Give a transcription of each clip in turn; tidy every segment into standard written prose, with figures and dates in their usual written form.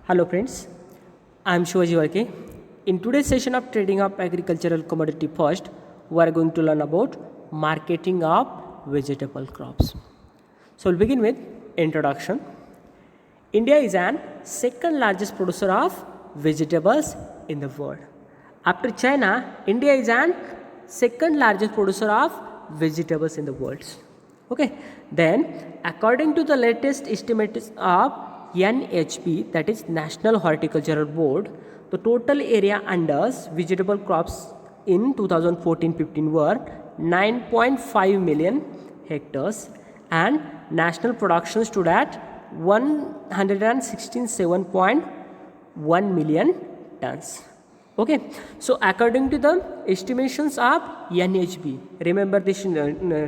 Hello friends, I am Shivaji Walke. In today's session of Trading of Agricultural Commodity First, we are going to learn about marketing of vegetable crops. So we'll begin with introduction. India is an second largest producer of vegetables in the world. After China, India is an second largest producer of vegetables in the world. Okay, then according to the latest estimates of NHB, that is National Horticultural Board, the total area under vegetable crops in 2014-15 were 9.5 million hectares and national production stood at 167.1 million tons. Okay, so according to the estimations of NHB, remember this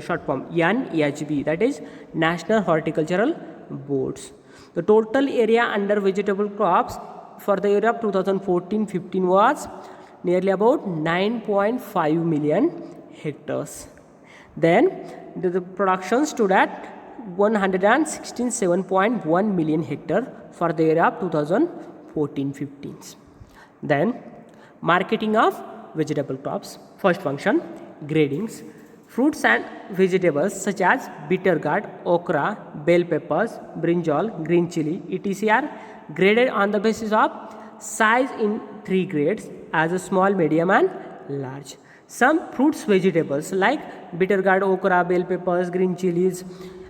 short form NHB, that is National Horticultural Boards. The total area under vegetable crops for the year of 2014-15 was nearly about 9.5 million hectares. Then the production stood at 167.1 million hectare for the year of 2014-15. Then marketing of vegetable crops. First function, gradings. Fruits and vegetables such as bitter gourd, okra, bell peppers, brinjal, green chili, etc. are graded on the basis of size in three grades as a small, medium and large. Some fruits vegetables like bitter gourd, okra, bell peppers, green chilies,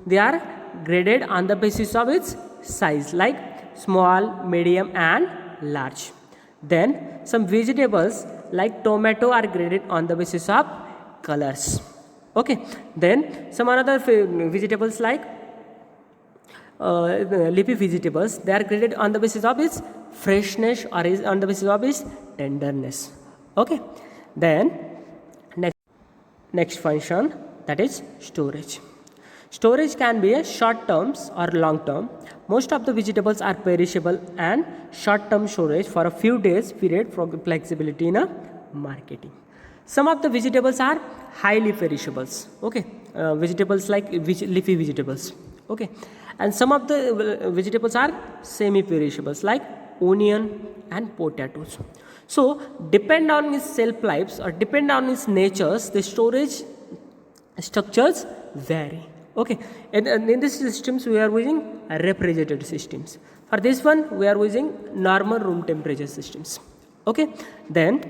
they are graded on the basis of its size like small, medium and large. Then some vegetables like tomato are graded on the basis of colors. Okay, then some other vegetables like leafy vegetables, they are graded on the basis of its freshness or is on the basis of its tenderness. Okay, then next function, that is storage. Storage can be a short terms or long term. Most of the vegetables are perishable and short term storage for a few days period for flexibility in a marketing. Some of the vegetables are highly perishables. Okay, vegetables like leafy vegetables. Okay, and some of the vegetables are semi perishables like onion and potatoes. So depend on its shelf lives or depend on its natures, the storage structures vary. Okay, and in these systems we are using refrigerated systems. For this one we are using normal room temperature systems. Okay, then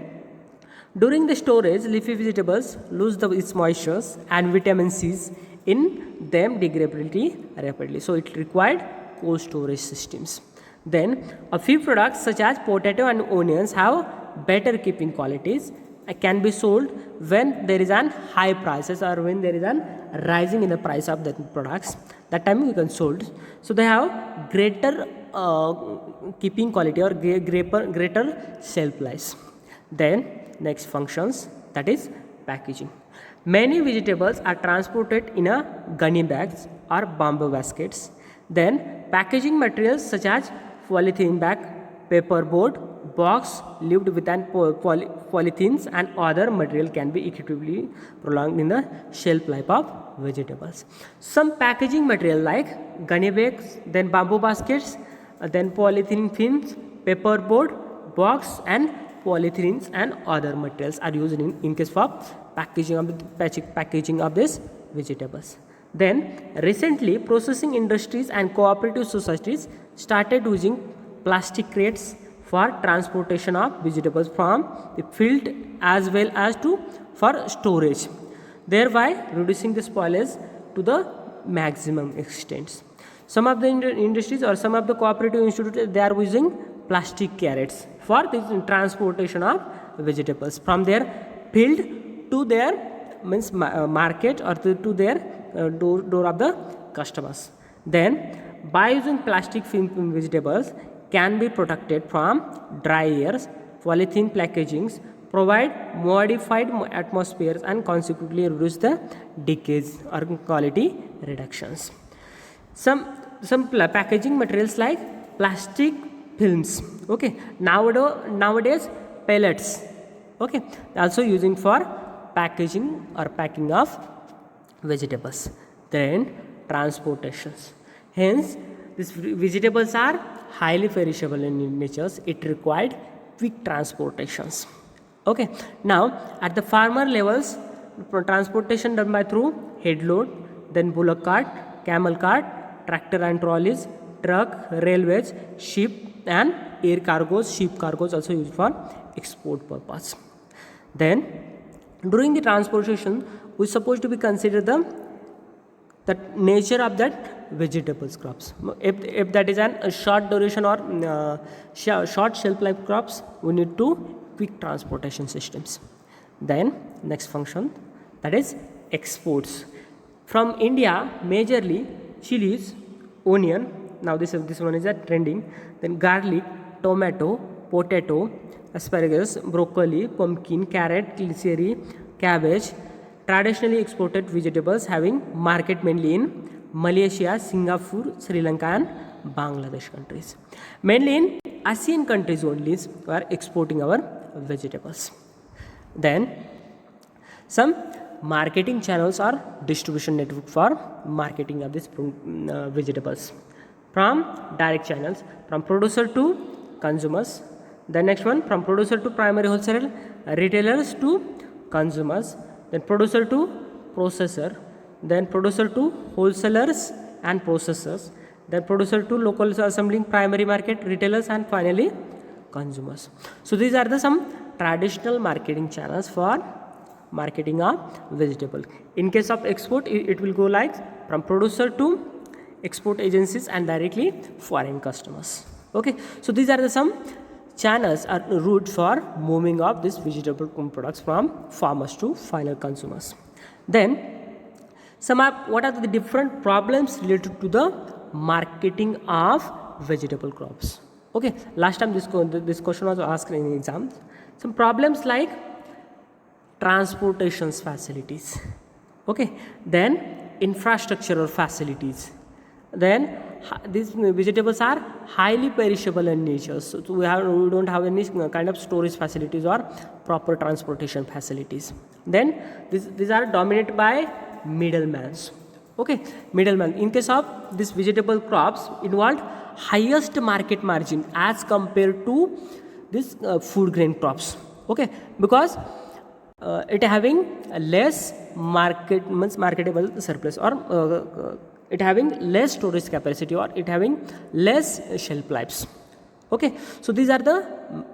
during the storage, leafy vegetables lose its moistures and vitamin C's in them degradability rapidly. So it required cold storage systems. Then a few products such as potato and onions have better keeping qualities and can be sold when there is an high prices or when there is an rising in the price of the products. That time we can sold. So they have greater keeping quality or greater shelf life. Then next functions, that is packaging. Many vegetables are transported in a gunny bags or bamboo baskets. Then packaging materials such as polythene bag, paper board, box lived within polythenes and other material can be effectively prolonged in the shelf life of vegetables. Some packaging material like gunny bags, then bamboo baskets, then polythene films, paper board, box and polythenes and other materials are used in case of packaging of these vegetables. Then recently processing industries and cooperative societies started using plastic crates for transportation of vegetables from the field as well as for storage, thereby reducing the spoilage to the maximum extent. Some of the industries or some of the cooperative institutes, they are using plastic carrots for the transportation of vegetables from their field to their market or to their door of the customers. Then by using plastic film vegetables can be protected from dry airs. Polythene packagings provide modified atmospheres and consequently reduce the decays or quality reductions. Some packaging materials like plastic films. Okay, nowadays pellets. Okay, also using for packaging or packing of vegetables. Then transportations. Hence these vegetables are highly perishable in nature. It required quick transportations. Okay, now at the farmer levels, transportation done by through head load, then bullock cart, camel cart, tractor and trolleys, truck, railways, ship and air cargoes. Ship cargoes also used for export purpose. Then during the transportation, we supposed to be consider the nature of that vegetables crops. If that is a short duration or short shelf life crops, we need to quick transportation systems. Then next function, that is exports. From India, majorly chilies, onion, now this one is a trending, then garlic, tomato, potato, asparagus, broccoli, pumpkin, carrot, celery, cabbage, traditionally exported vegetables having market mainly in Malaysia, Singapore, Sri Lanka and Bangladesh countries. Mainly in ASEAN countries only we are exporting our vegetables. Then some marketing channels or distribution network for marketing of these vegetables. From direct channels, from producer to consumers. The next one, from producer to primary wholesale retailers to consumers. Then producer to processor. Then producer to wholesalers and processors. Then producer to local assembling, primary market, retailers and finally consumers. So these are the some traditional marketing channels for marketing of vegetable. In case of export, it will go like from producer to export agencies and directly foreign customers. Okay, so these are the some channels or routes for moving of these vegetable products from farmers to final consumers. Then what are the different problems related to the marketing of vegetable crops? Okay, last time this question was asked in exams. Some problems like transportation facilities. Okay, then infrastructural facilities. Then these vegetables are highly perishable in nature, so we don't have any kind of storage facilities or proper transportation facilities. Then these are dominated by middlemen. Okay, middlemen. In case of these vegetable crops, involved highest market margin as compared to this food grain crops. Okay, because it having a less marketable surplus or it having less storage capacity or it having less shelf lives. Okay, so these are the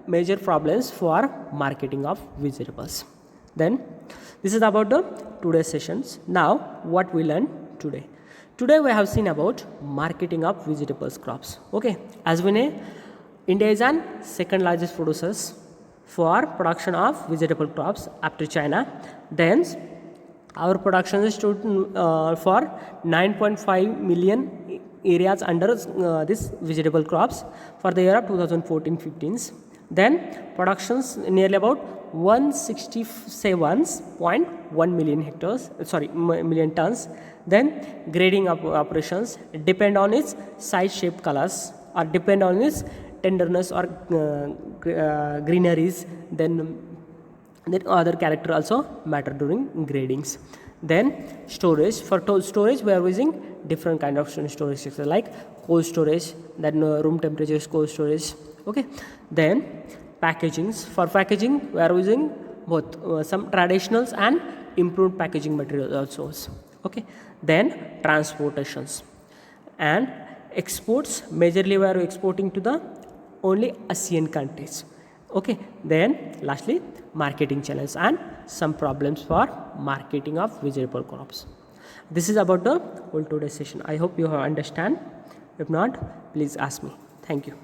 major problems for marketing of vegetables. Then this is about the today's sessions. Now what we learned today? Today we have seen about marketing of vegetables crops. Okay, as we know, India is an second largest producers for production of vegetable crops after China. Then our production is for 9.5 million areas under this vegetable crops for the year of 2014-15. Then productions nearly about 167.1 million tons. Then grading operations depend on its size, shape, colors, or depend on its tenderness or greeneries. Then other character also matter during gradings. Then storage. For storage we are using different kind of storage structure like cold storage, then room temperature cold storage. Okay, then packagings. For packaging we are using both some traditionals and improved packaging materials also. Okay, then transportations and exports. Majorly we are exporting to the only ASEAN countries. Okay, then lastly marketing channels and some problems for marketing of vegetable crops. This is about the whole today's session. I hope you understand. If not, please ask me. Thank you.